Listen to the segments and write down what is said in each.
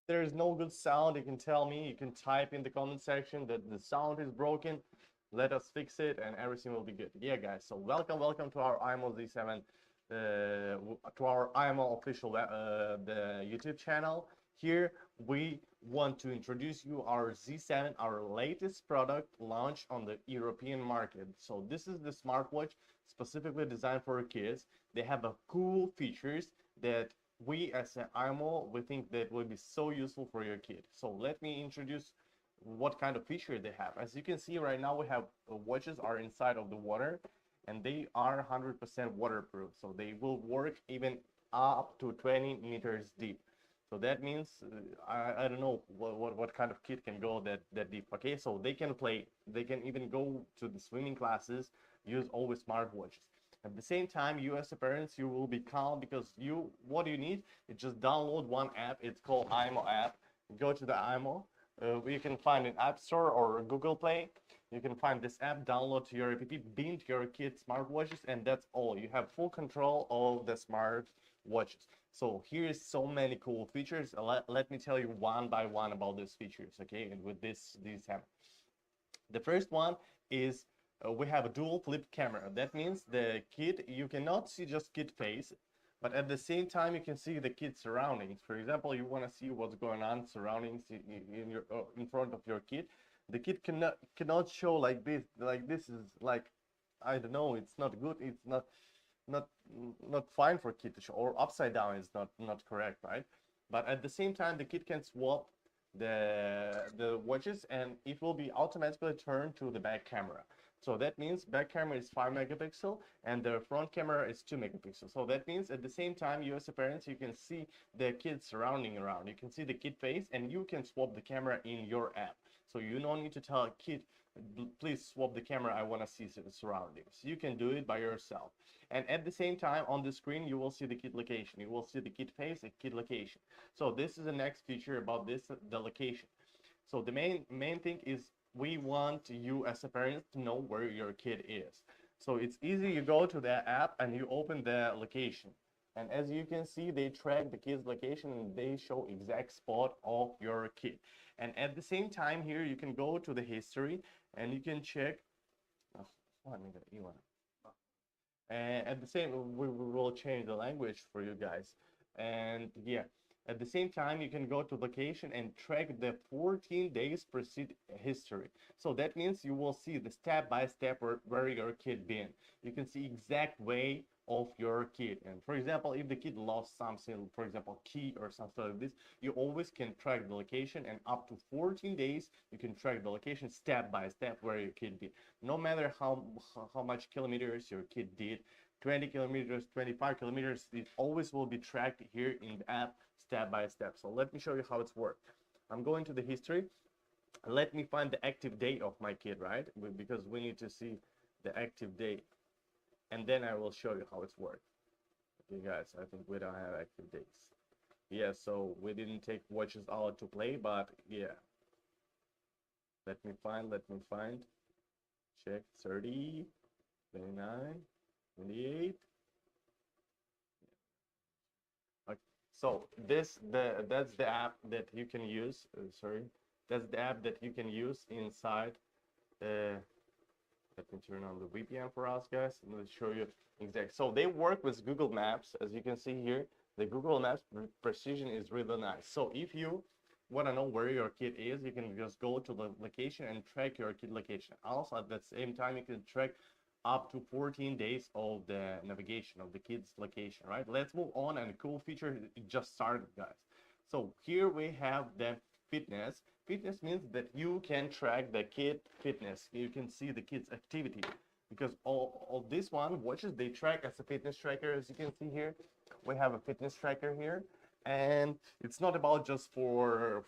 there is no good sound, you can tell me. You can type in the comment section that the sound is broken. Let us fix it, and everything will be good. Yeah, guys. So welcome to our imoo Z7, to our imoo official the YouTube channel. Here we want to introduce you our Z7, our latest product launched on the European market. So this is the smartwatch specifically designed for kids. They have a cool features that we as an imoo we think that will be so useful for your kid. So let me introduce what kind of feature they have. As you can see right now, we have watches are inside of the water, and they are 100% waterproof, so they will work even up to 20 meters deep. So that means I don't know what kind of kid can go that deep. Okay, so they can play, they can even go to the swimming classes, use always smartwatches. At the same time, you as a parents, you will be calm because you what you need is just download one app. It's called imoo app. Go to the imoo. You can find an app store or Google Play. You can find this app, download to your app, beam to your kids' smartwatches, and that's all. You have full control of the smart watches. So here's so many cool features. Let me tell you one by one about these features, okay? And with these app. The first one is we have a dual flip camera. That means the kid, you cannot see just kid face, but at the same time you can see the kid's surroundings. For example, you want to see what's going on surroundings in your in front of your kid. The kid cannot show like this. Like this is like, I don't know, it's not good. It's not not fine for kid to show, or upside down is not correct, right? But at the same time the kid can swap the watches, and it will be automatically turned to the back camera. So that means back camera is 5 megapixel and the front camera is 2 megapixels. So that means at the same time, you as a parent, you can see the kid surrounding around. You can see the kid face, and you can swap the camera in your app. So you don't need to tell a kid, please swap the camera, I want to see the surroundings. You can do it by yourself. And at the same time, on the screen, you will see the kid location. You will see the kid face and kid location. So this is the next feature about this, the location. So the main thing is we want you as a parent to know where your kid is. So it's easy. You go to the app and you open the location. And as you can see, they track the kid's location and they show exact spot of your kid. And at the same time here, you can go to the history and you can check. And at the same, we will change the language for you guys. And yeah, at the same time, you can go to location and track the 14 days precede history. So that means you will see the step by step where your kid been. You can see exact way of your kid. And for example, if the kid lost something, for example, key or something like this, you always can track the location, and up to 14 days, you can track the location step by step where your kid be. No matter how much kilometers your kid did, 20 kilometers, 25 kilometers, it always will be tracked here in the app step by step. So let me show you how it's worked. I'm going to the history. Let me find the active date of my kid, right? Because we need to see the active date, and then I will show you how it's worked. Okay, guys, I think we don't have active dates. Yeah, so we didn't take watches out to play, but yeah. Let me find. Check 30, 29, 28. Okay. So that's the app that you can use. Sorry, that's the app that you can use inside. Let me turn on the VPN for us, guys, and let's show you exact. So they work with Google Maps, as you can see here. The Google Maps precision is really nice. So if you want to know where your kid is, you can just go to the location and track your kid location. Also, at the same time, you can track up to 14 days of the navigation of the kid's location, right? Let's move on, and a cool feature it just started, guys. So here we have the fitness. Fitness means that you can track the kid fitness. You can see the kid's activity, because all this one watches, they track as a fitness tracker. As you can see here, we have a fitness tracker here, and it's not about just for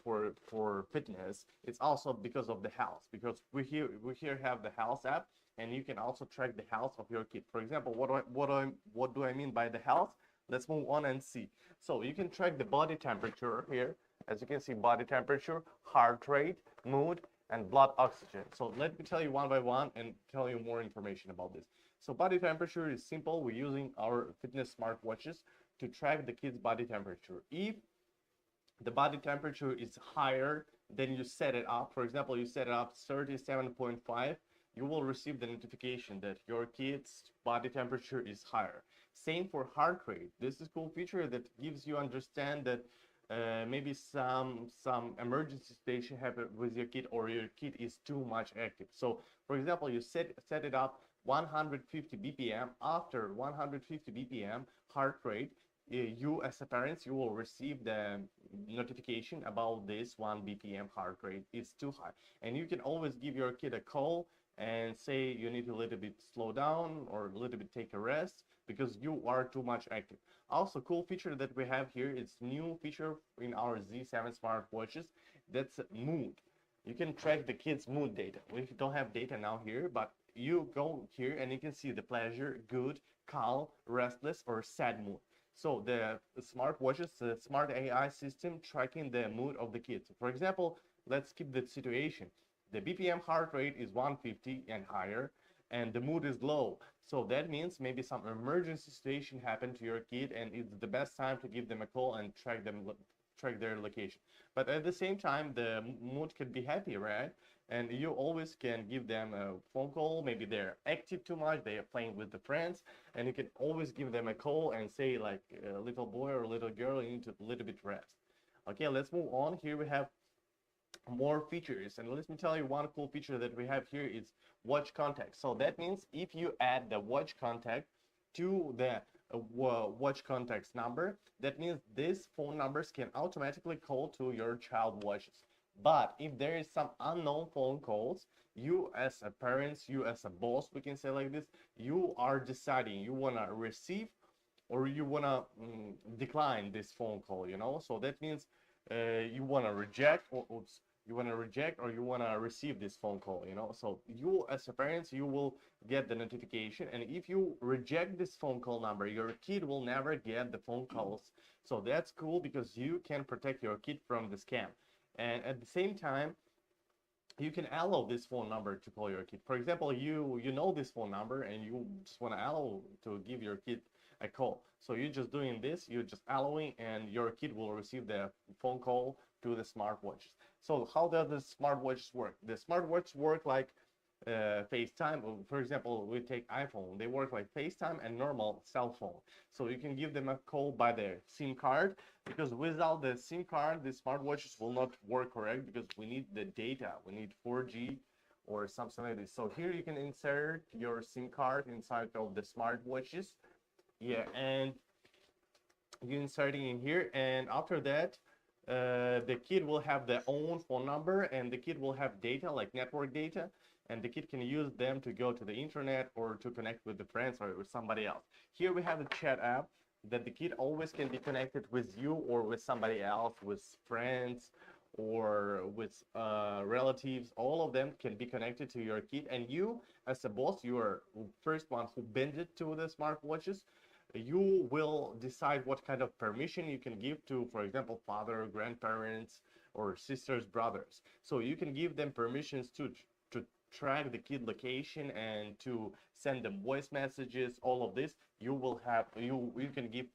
fitness. It's also because of the health, because we here have the health app, and you can also track the health of your kid. For example, what do I mean by the health? Let's move on and see. So you can track the body temperature here. As you can see, body temperature, heart rate, mood, and blood oxygen. So let me tell you one by one and tell you more information about this. So body temperature is simple. We're using our fitness smartwatches to track the kid's body temperature. If the body temperature is higher, then you set it up. For example, you set it up 37.5, you will receive the notification that your kid's body temperature is higher. Same for heart rate. This is a cool feature that gives you understand that maybe some emergency situation happened with your kid, or your kid is too much active. So for example, you set it up 150 bpm. After 150 bpm heart rate, you as a parent, you will receive the notification about this 1 bpm heart rate is too high, and you can always give your kid a call and say you need to a little bit slow down or a little bit take a rest because you are too much active. Also, cool feature that we have here, it's new feature in our Z7 smartwatches, that's mood. You can track the kids mood data. We don't have data now here, but you go here and you can see the pleasure, good, calm, restless, or sad mood. So the smartwatches, the smart AI system tracking the mood of the kids. For example, let's keep the situation. The BPM heart rate is 150 and higher, and the mood is low. So that means maybe some emergency situation happened to your kid, and it's the best time to give them a call and track their location. But at the same time, the mood can be happy, right? And you always can give them a phone call. Maybe they're active too much, they are playing with the friends, and you can always give them a call and say like, little boy or little girl, you need to a little bit rest. Okay, let's move on. Here we have more features, and let me tell you one cool feature that we have here is watch contact. So that means if you add the watch contact to the watch contacts number, that means these phone numbers can automatically call to your child watches. But if there is some unknown phone calls, you as a parent, you as a boss, we can say like this, you are deciding you want to receive or you want to decline this phone call, you know. So that means you want to reject, or oops, you want to reject or you want to receive this phone call, you know. So you as a parent, you will get the notification, and if you reject this phone call number, your kid will never get the phone calls. So that's cool because you can protect your kid from the scam. And at the same time, you can allow this phone number to call your kid. For example, you know this phone number and you just want to allow to give your kid a call. So you're just doing this, you're just allowing, and your kid will receive the phone call to the smartwatches. So how does the smartwatches work? The smartwatches work like FaceTime. For example, we take iPhone, they work like FaceTime and normal cell phone. So you can give them a call by their SIM card, because without the SIM card, the smartwatches will not work correct, because we need the data, we need 4G or something like this. So here you can insert your SIM card inside of the smartwatches. Yeah, and you inserting in here, and after that, the kid will have their own phone number, and the kid will have data like network data, and the kid can use them to go to the internet or to connect with the friends or with somebody else. Here we have a chat app that the kid always can be connected with you or with somebody else, with friends or with relatives. All of them can be connected to your kid, and you as a boss, you are first one who binds it to the smartwatches. You will decide what kind of permission you can give to, for example, father, grandparents, or sisters, brothers. So you can give them permissions to track the kid location and to send them voice messages. All of this you will have, you can give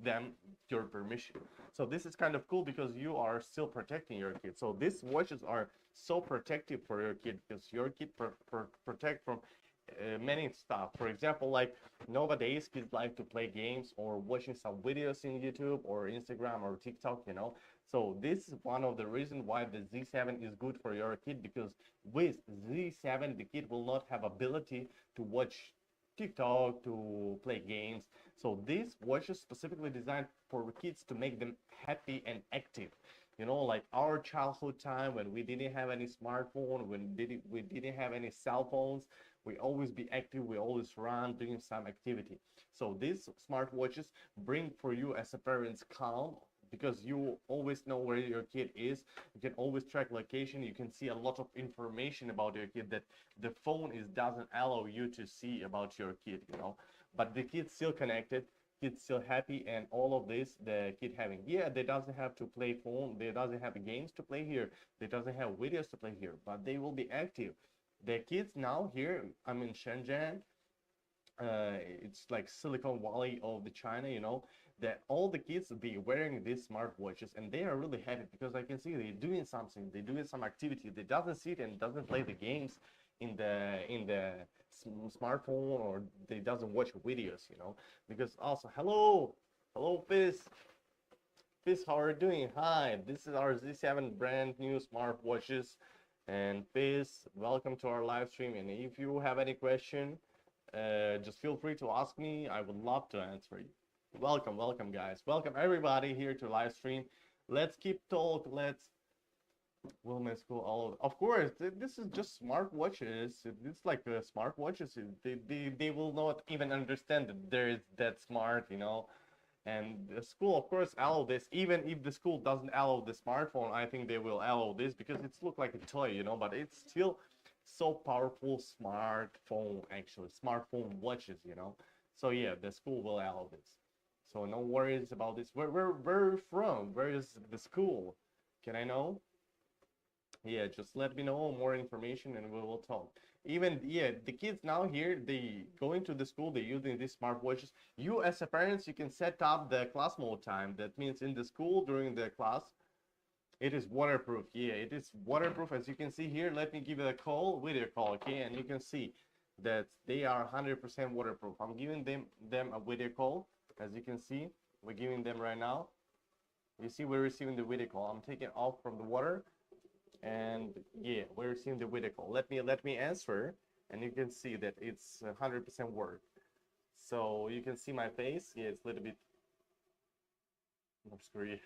them your permission. So this is kind of cool because you are still protecting your kid. So these watches are so protective for your kid, because your kid protect from many stuff. For example, like nowadays kids like to play games or watching some videos in YouTube or Instagram or TikTok, you know. So this is one of the reasons why the Z7 is good for your kid, because with Z7 the kid will not have ability to watch TikTok, to play games. So this watch is specifically designed for kids to make them happy and active. You know, like our childhood time when we didn't have any smartphone, when we didn't have any cell phones, we always be active, we always run, doing some activity. So these smartwatches bring for you as a parents calm, because you always know where your kid is. You can always track location. You can see a lot of information about your kid that the phone doesn't allow you to see about your kid, you know. But the kid's still connected, kid's still happy, and all of this the kid having. Yeah, they doesn't have to play phone, they doesn't have games to play here, they doesn't have videos to play here, but they will be active. The kids now here, I'm in Shenzhen, it's like Silicon Valley of the China, you know. that all the kids be wearing these smartwatches, and they are really happy because I can see they're doing something, they're doing some activity. They doesn't sit and doesn't play the games in the smartphone, or they doesn't watch videos, you know. Because also, hello, Fizz, how are you doing? Hi, this is our Z7 brand new smartwatches, and Fizz, welcome to our live stream. And if you have any question, just feel free to ask me. I would love to answer you. Welcome, guys. Welcome everybody here to live stream. Let's keep talk. Let's will my school all of course this is just smartwatches. It's like smartwatches. They will not even understand that there is that smart, you know. And the school, of course, allow this. Even if the school doesn't allow the smartphone, I think they will allow this because it's look like a toy, you know. But it's still so powerful smartphone, actually smartphone watches, you know. So yeah, the school will allow this. So no worries about this. Where from? Where is the school? Can I know? Yeah, just let me know more information and we will talk. Even yeah, the kids now here, they going to the school, they're using these smartwatches. You as a parents, you can set up the class mode time. That means in the school during the class, it is waterproof. Yeah, it is waterproof. As you can see here, let me give it a call, video call, okay? And you can see that they are 100% waterproof. I'm giving them a video call. As you can see, we're giving them right now. You see, we're receiving the video call. I'm taking off from the water, and yeah, we're receiving the video call. Let me answer, and you can see that it's 100% work. So you can see my face. Yeah, it's a little bit obscure.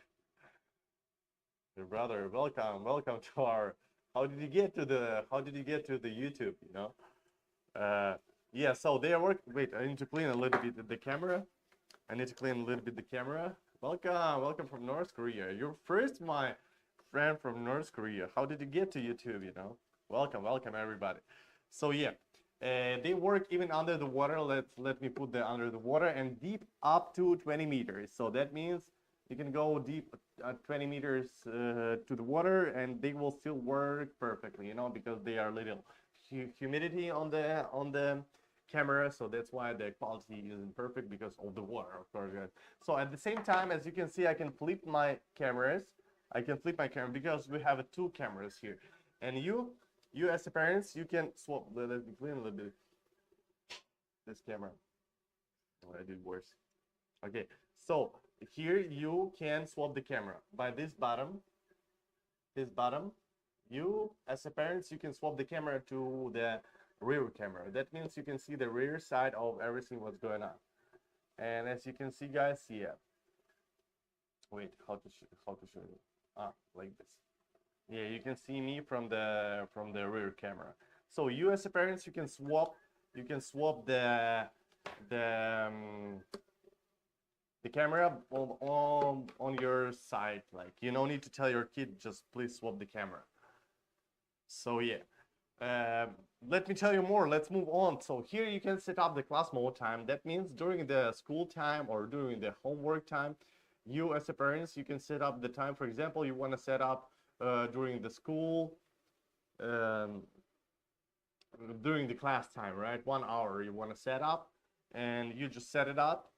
Your brother, welcome to our. How did you get to the YouTube? You know. Yeah. So they are working. Wait, I need to clean a little bit the camera. I need to clean a little bit the camera. Welcome from North Korea. You're first, my friend from North Korea. How did you get to YouTube? You know. Welcome everybody. So yeah, they work even under the water. Let me put the under the water and deep up to 20 meters. So that means you can go deep 20 meters to the water, and they will still work perfectly. You know, because they are little humidity on the camera, so that's why the quality isn't perfect because of the water, of course, guys. So at the same time, as you can see, I can flip my cameras. I can flip my camera because we have two cameras here, and you as a parents, you can swap. Let me clean a little bit this camera. Oh, I did worse. Okay, so here you can swap the camera by this button. You as a parents, you can swap the camera to the rear camera. That means you can see the rear side of everything what's going on. And as you can see, guys, yeah. Wait, how to show you? Like this. Yeah, you can see me from the rear camera. So you as a parents, you can swap the camera on your side. Like, you don't need to tell your kid, just please swap the camera. So yeah. Let me tell you more. Let's move on. So here you can set up the class mode time. That means during the school time or during the homework time, you as a parents, you can set up the time. For example, you want to set up during the school, during the class time, right? 1 hour you want to set up, and you just set it up.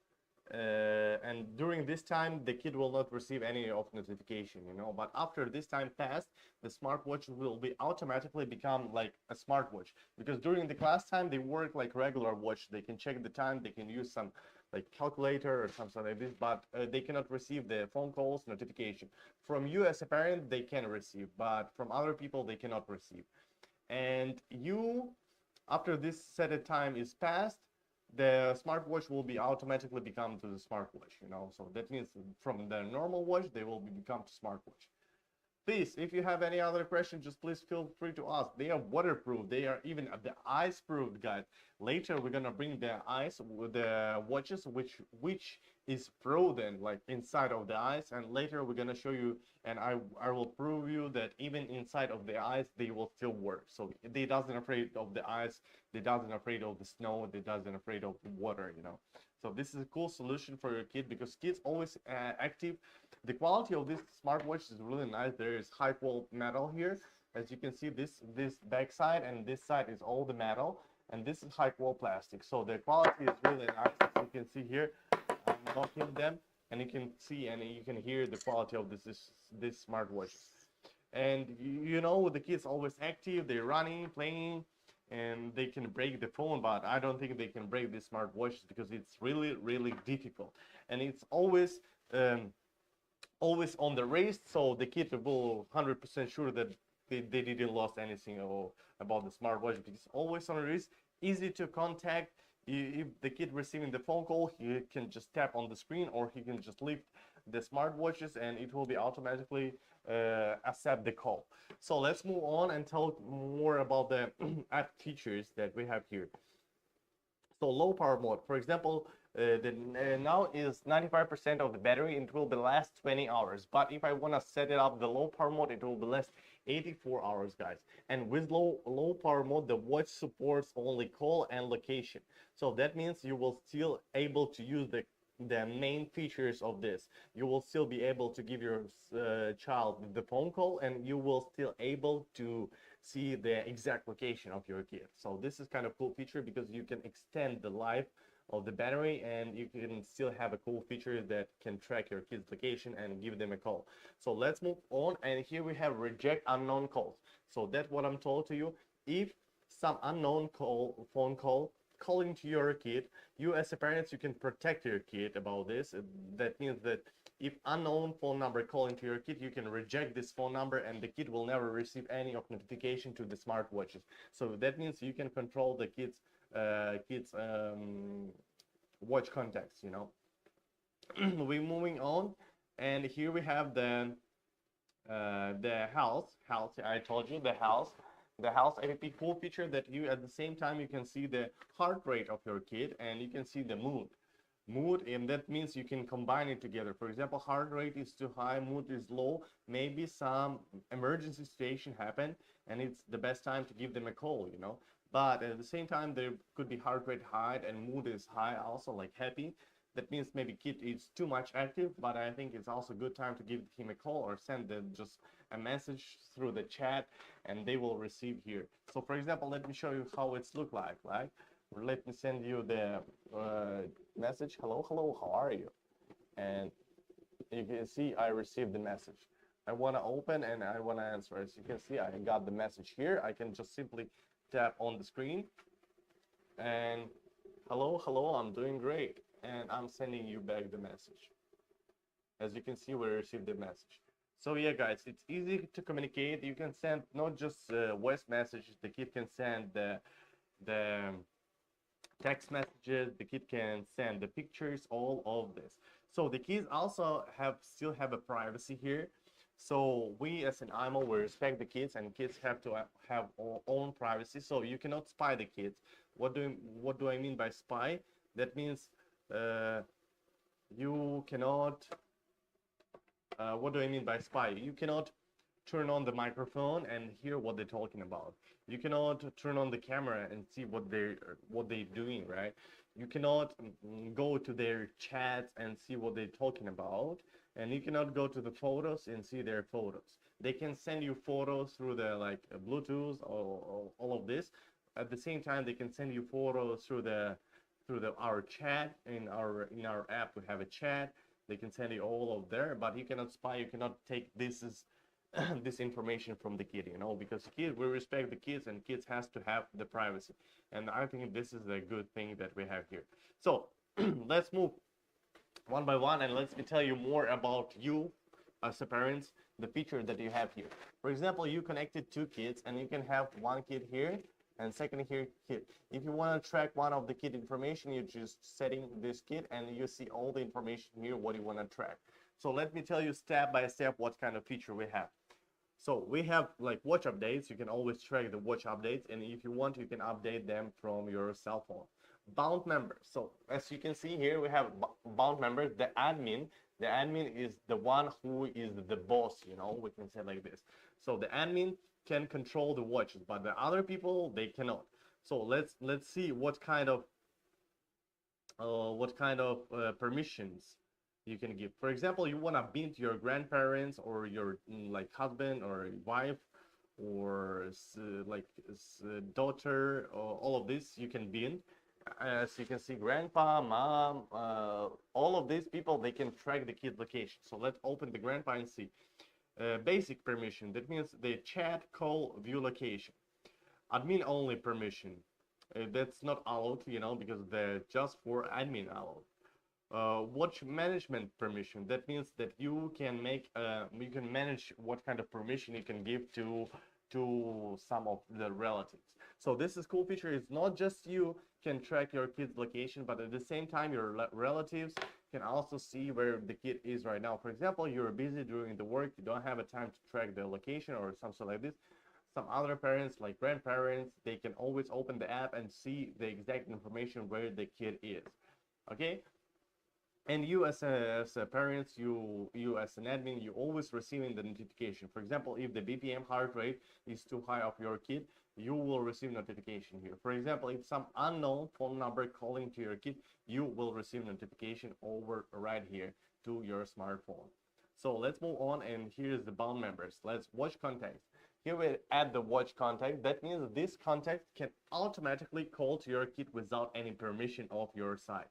And during this time, the kid will not receive any of notification, you know. But after this time passed, the smartwatch will be automatically become like a smartwatch, because during the class time they work like regular watch. They can check the time, they can use some like calculator or something like this, but they cannot receive the phone calls notification. From you as a parent, they can receive, but from other people they cannot receive. And you, after this set time is passed, the smartwatch will be automatically become to the smartwatch, you know. So that means from the normal watch, they will become to smartwatch. Please, if you have any other question, just please feel free to ask. They are waterproof. They are even the ice proof, guys. Later, we're gonna bring the ice with the watches, which is frozen like inside of the ice, and later we're gonna show you, and I will prove you that even inside of the ice, they will still work. So they doesn't afraid of the ice, they doesn't afraid of the snow, they doesn't afraid of the water, you know. So this is a cool solution for your kid, because kids always active. The quality of this smartwatch is really nice. There is high quality metal here. As you can see, this back side and this side is all the metal, and this is high quality plastic. So the quality is really nice. As you can see here, I'm knocking them, and you can see and you can hear the quality of this smartwatch. And you know, the kids always active, they're running, playing, and they can break the phone, but I don't think they can break the smartwatches because it's really, really difficult. And it's always on the race, so the kid will 100% sure that they didn't lost anything about the smartwatch, because it's always on the race, easy to contact. If the kid receiving the phone call, he can just tap on the screen, or he can just lift the smartwatches and it will be automatically accept the call. So let's move on and talk more about the app features that we have here. So low power mode, for example, now is 95% of the battery, and it will be last 20 hours. But if I want to set it up the low power mode, it will be last 84 hours, guys. And with low power mode, the watch supports only call and location. So that means you will still able to use the main features of this. You will still be able to give your child the phone call, and you will still able to see the exact location of your kid. So this is kind of cool feature because you can extend the life of the battery, and you can still have a cool feature that can track your kid's location and give them a call. So let's move on, and here we have reject unknown calls. So that's what I'm told to you. If some unknown phone call calling to your kid, you as a parent, you can protect your kid about this. That means that if unknown phone number calling to your kid, you can reject this phone number, and the kid will never receive any of notification to the smartwatches. So that means you can control the kids watch contacts, you know. We're moving on, and here we have the health. I told you the health app cool feature that you at the same time you can see the heart rate of your kid, and you can see the mood, and that means you can combine it together. For example, heart rate is too high, mood is low, maybe some emergency situation happen, and it's the best time to give them a call, you know. But at the same time, there could be heart rate high and mood is high also, like happy. That means maybe kid is too much active, but I think it's also a good time to give him a call or send them just a message through the chat, and they will receive here. So for example, let me show you how it's look like. Let me send you the message. Hello, how are you? And you can see I received the message. I want to open and I want to answer. As you can see, I got the message here. I can just simply tap on the screen and hello, I'm doing great, and I'm sending you back the message. As you can see, we received the message. So yeah, guys, it's easy to communicate. You can send not just voice messages. The kid can send the text messages. The kid can send the pictures, all of this. So the kids also still have a privacy here. So we as an imoo, we respect the kids, and kids have to have own privacy. So you cannot spy the kids. What do I mean by spy? That means you cannot what do I mean by spy? You cannot turn on the microphone and hear what they're talking about. You cannot turn on the camera and see what they're doing, right? You cannot go to their chats and see what they're talking about, and you cannot go to the photos and see their photos. They can send you photos through the Bluetooth or all of this. At the same time, they can send you photos through our chat. In our app we have a chat. They can send you all of there, but you cannot spy. You cannot take this information from the kid, you know, because we respect the kids, and kids has to have the privacy. And I think this is a good thing that we have here. So let's move one by one, and let me tell you more about you as a parents, the feature that you have here. For example, you connected two kids, and you can have one kid here and second here kid. If you want to track one of the kid information, you're just setting this kid, and you see all the information here what you want to track. So let me tell you step by step what kind of feature we have. So we have like watch updates. You can always track the watch updates, and if you want, you can update them from your cell phone. Bound members. So as you can see here, we have bound members. The admin is the one who is the boss, you know, we can say like this. So the admin can control the watches, but the other people, they cannot. So let's see what kind of permissions you can give. For example, you want to bind your grandparents or your husband or wife or daughter, or all of this you can bind, As you can see, grandpa, mom, all of these people, they can track the kid location. So let's open the grandpa and see. Basic permission, that means the chat, call, view location. Admin only permission, that's not allowed, you know, because they're just for admin allowed. Watch management permission, that means that you can make you can manage what kind of permission you can give to some of the relatives. So this is cool feature. It's not just you can track your kid's location, but at the same time your relatives can also see where the kid is right now. For example, you're busy during the work, you don't have a time to track the location or something like this. Some other parents, like grandparents, they can always open the app and see the exact information where the kid is. Okay, and you as a parent, you as an admin, you always receiving the notification. For example, if the BPM heart rate is too high of your kid, you will receive notification here. For example, if some unknown phone number calling to your kid, you will receive notification over right here to your smartphone. So let's move on, and here's the bound members. Let's watch contacts. Here we add the watch contact. That means this contact can automatically call to your kid without any permission of your side.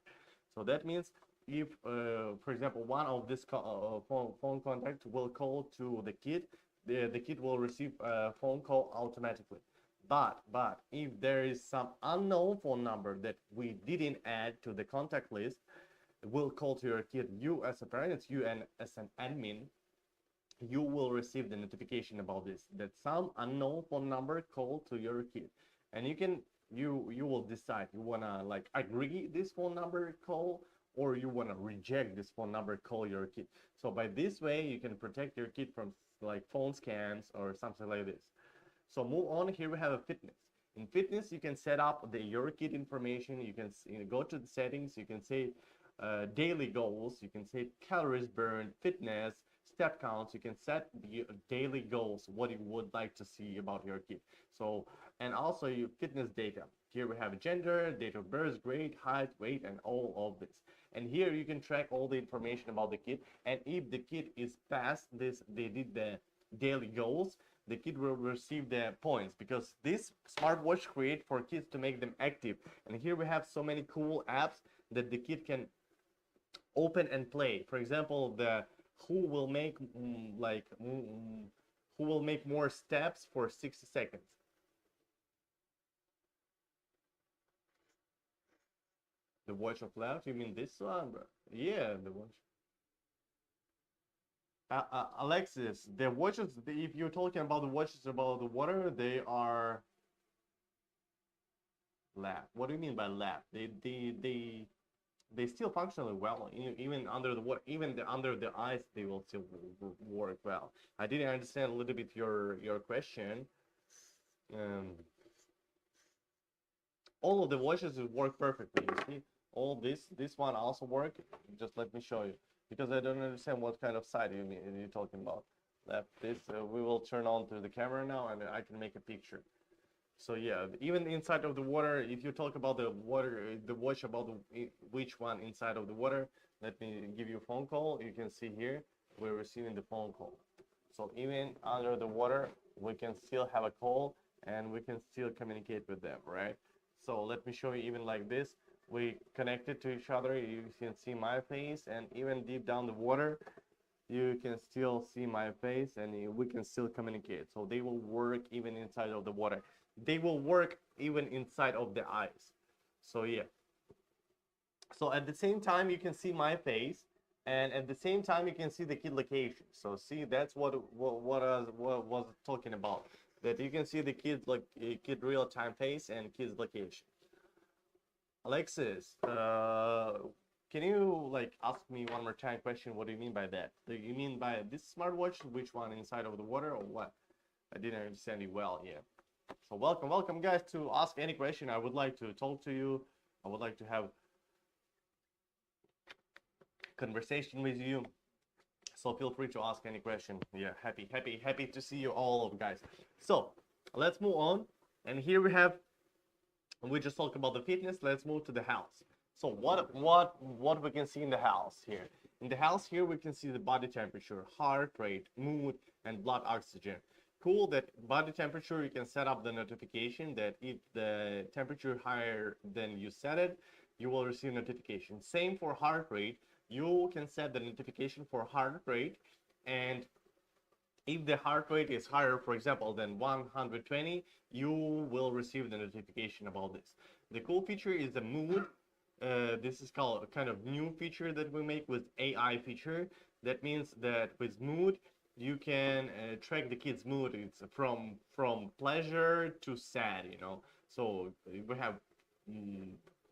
So that means if, for example, one of this phone contact will call to the kid, the kid will receive a phone call automatically. But if there is some unknown phone number that we didn't add to the contact list, will call to your kid, you as a parent, you and as an admin, you will receive the notification about this, that some unknown phone number called to your kid. And you will decide, you wanna like agree this phone number call, or you wanna reject this phone number call your kid. So by this way, you can protect your kid from like phone scams or something like this. So move on. Here we have a fitness. In fitness, you can set up your kid information. You can go to the settings. You can say daily goals. You can say calories burned, fitness, step counts. You can set the daily goals, what you would like to see about your kid. So, and also your fitness data. Here we have gender, date of birth, grade, height, weight, and all of this. And here you can track all the information about the kid. And if the kid is past this, they did the daily goals, the kid will receive the points, because this smartwatch create for kids to make them active. And here we have so many cool apps that the kid can open and play. For example, the who will make who will make more steps for 60 seconds. The watch of left, you mean this one, bro? Yeah, the watch. Alexis, the watches, if you're talking about the watches about the water, they are lab. What do you mean by lab? They still functionally well, even under the water, even under the ice, they will still work well. I didn't understand a little bit your question. All of the watches work perfectly. You see, all this one also work. Just let me show you, because I don't understand what kind of side you're talking about. Left this, we will turn on to the camera now, and I can make a picture. So yeah, even inside of the water, if you talk about the water, the watch about which one inside of the water, let me give you a phone call. You can see here, we're receiving the phone call. So even under the water, we can still have a call, and we can still communicate with them, right? So let me show you, even like this, we connected to each other. You can see my face, and even deep down the water, you can still see my face, and we can still communicate. So they will work even inside of the water. They will work even inside of the ice. So yeah. So at the same time, you can see my face, and at the same time, you can see the kid location. So see, that's what I was talking about. That you can see the kid real-time face and kid's location. Alexis, can you like ask me one more time question? What do you mean by that? Do you mean by this smartwatch? Which one, inside of the water or what? I didn't understand you well. Yeah. So welcome guys to ask any question. I would like to talk to you. I would like to have conversation with you. So feel free to ask any question. Yeah, happy to see you all of guys. So let's move on. And here we just talked about the fitness. Let's move to the house. So what we can see in the house here? In the house here, we can see the body temperature, heart rate, mood, and blood oxygen. cool that body temperature, you can set up the notification that if the temperature higher than you set it, you will receive notification. Same for heart rate. You can set the notification for heart rate, and if the heart rate is higher, for example, than 120, you will receive the notification about this. The cool feature is the mood. This is called a kind of new feature that we make with AI feature. That means that with mood, you can track the kid's mood. It's from pleasure to sad, you know. So we have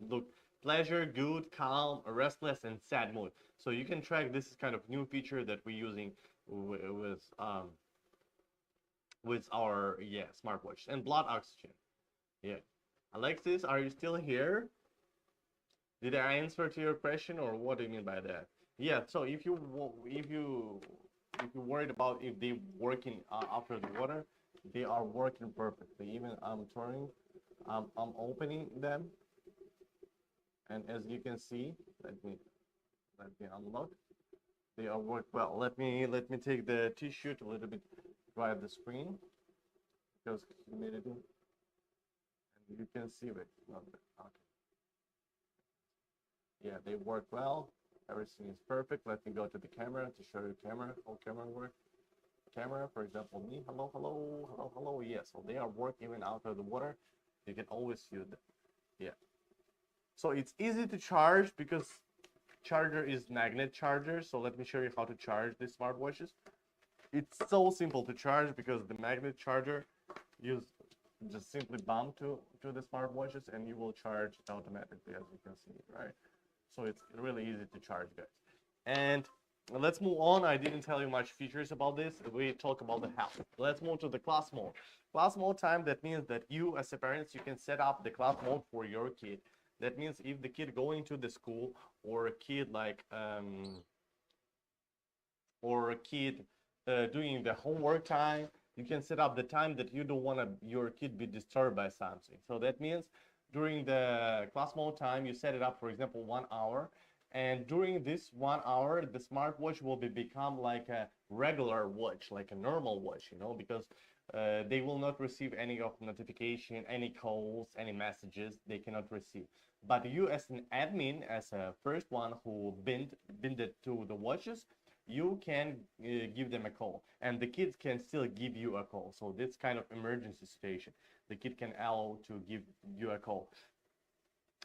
look, pleasure, good, calm, restless, and sad mood. So you can track. This is kind of new feature that we're using with our smartwatch. And blood oxygen. Yeah, Alexis, are you still here? Did I answer to your question, or what do you mean by that? Yeah, so if you worried about if they working after the water, they are working perfectly. Even I'm opening them, and as you can see, let me unlock. They are work well. Let me take the tissue to a little bit dry the screen because humidity, and you can see it. Okay. Yeah, they work well. Everything is perfect. Let me go to the camera to show you camera. How camera work. Camera, for example, me. Hello, hello, hello, hello. Yeah, so they are working even out of the water. You can always use them. Yeah. So it's easy to charge because charger is magnet charger. So let me show you how to charge these smartwatches. It's so simple to charge because the magnet charger you just simply bump to the smartwatches and you will charge it automatically, as you can see, right? So it's really easy to charge, guys. And let's move on. I didn't tell you much features about this. We talk about the health. Let's move to the class mode. Class mode time, that means that you as a parents, you can set up the class mode for your kid. That means if the kid going to the school, or a kid like doing the homework time, you can set up the time that you don't want your kid be disturbed by something. So that means during the class mode time, you set it up, for example, 1 hour. And during this 1 hour, the smartwatch will become like a regular watch, like a normal watch, you know, because they will not receive any of notification, any calls, any messages. They cannot receive. But you, as an admin, as a first one who binded to the watches, you can give them a call, and the kids can still give you a call. So this kind of emergency situation, the kid can allow to give you a call,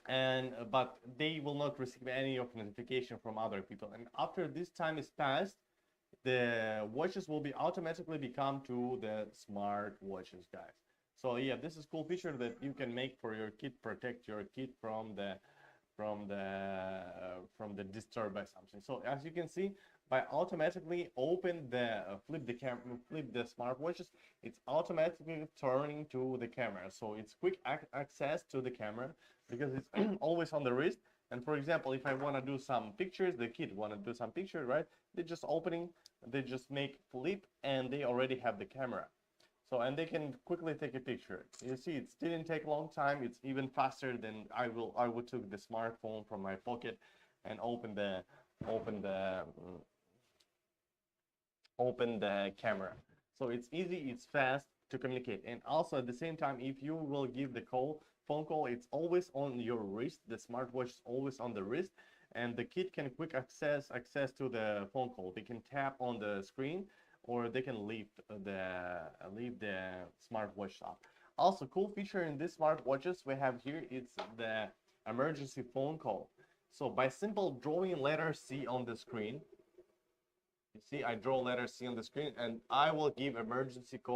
and but they will not receive any of notification from other people. And after this time is passed, the watches will be automatically become to the smart watches, guys. So yeah, this is cool feature that you can make for your kid, protect your kid from the disturb by something. So as you can see, by automatically open the flip the smartwatches, it's automatically turning to the camera. So it's quick access to the camera because it's always on the wrist. And for example, if I want to do some pictures, the kid want to do some pictures, right? They just opening, they just make flip, and they already have the camera. So, and they can quickly take a picture. You see, it didn't take a long time. It's even faster than I would took the smartphone from my pocket and open the camera. So it's easy, it's fast to communicate. And also at the same time, if you will give the phone call, it's always on your wrist. The smartwatch is always on the wrist, and the kid can quick access to the phone call. They can tap on the screen, or they can leave the smartwatch up. Also, cool feature in these smartwatches we have here, it's the emergency phone call. So by simple drawing letter C on the screen, you see I draw letter C on the screen, and I will give emergency call